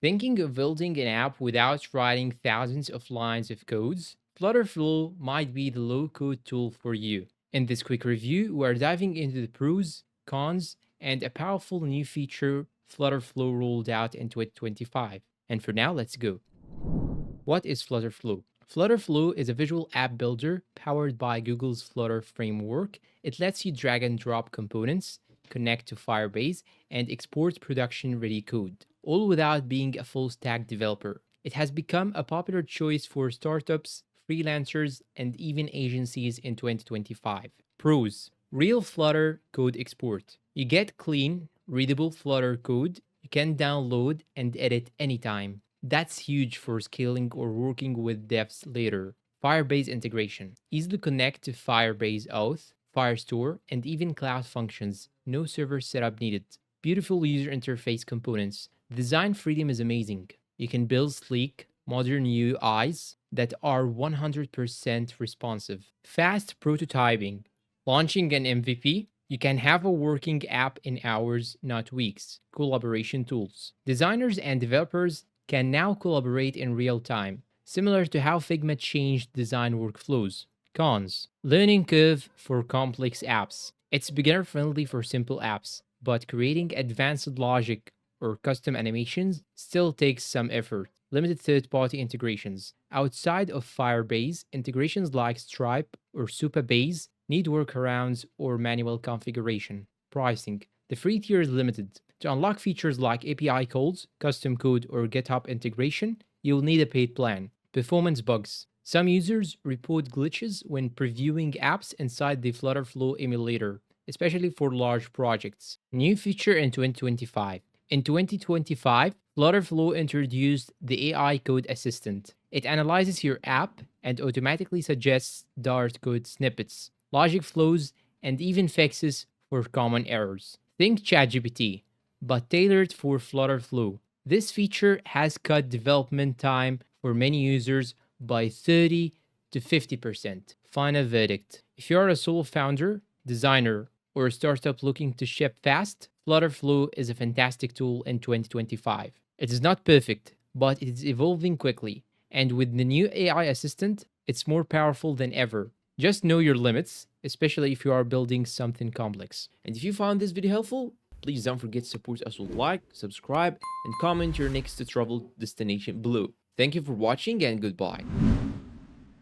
Thinking of building an app without writing thousands of lines of codes? FlutterFlow might be the low-code tool for you. In this quick review, we are diving into the pros, cons, and a powerful new feature FlutterFlow rolled out in 2025. And for now, let's go. What is FlutterFlow? FlutterFlow is a visual app builder powered by Google's Flutter framework. It lets you drag and drop components, connect to Firebase, and export production ready code, all without being a full stack developer. It has become a popular choice for startups, freelancers, and even agencies in 2025. Pros: real Flutter code export. You get clean, readable Flutter code you can download and edit anytime. That's huge for scaling or working with devs later. Firebase integration. Easily connect to Firebase Auth, Firestore, and even Cloud Functions. No server setup needed. Beautiful user interface components. Design freedom is amazing. You can build sleek, modern UIs that are 100% responsive. Fast prototyping. Launching an MVP, you can have a working app in hours, not weeks. Collaboration tools. Designers and developers can now collaborate in real time, similar to how Figma changed design workflows. Cons: learning curve for complex apps. It's beginner friendly for simple apps, but creating advanced logic or custom animations still takes some effort. Limited third party integrations. Outside of Firebase, integrations like Stripe or Supabase need workarounds or manual configuration. Pricing: the free tier is limited. To unlock features like API calls, custom code, or GitHub integration, you'll need a paid plan. Performance bugs. Some users report glitches when previewing apps inside the FlutterFlow emulator, especially for large projects. New feature in 2025. In 2025, FlutterFlow introduced the AI Code Assistant. It analyzes your app and automatically suggests Dart code snippets, logic flows, and even fixes for common errors. Think ChatGPT, but tailored for FlutterFlow. This feature has cut development time for many users by 30 to 50%. Final verdict: if you are a solo founder, designer, or a startup looking to ship fast, FlutterFlow is a fantastic tool in 2025. It is not perfect, but it is evolving quickly. And with the new AI assistant, it's more powerful than ever. Just know your limits, especially if you are building something complex. And if you found this video helpful, please don't forget to support us with like, subscribe, and comment your next travel destination below. Thank you for watching and goodbye.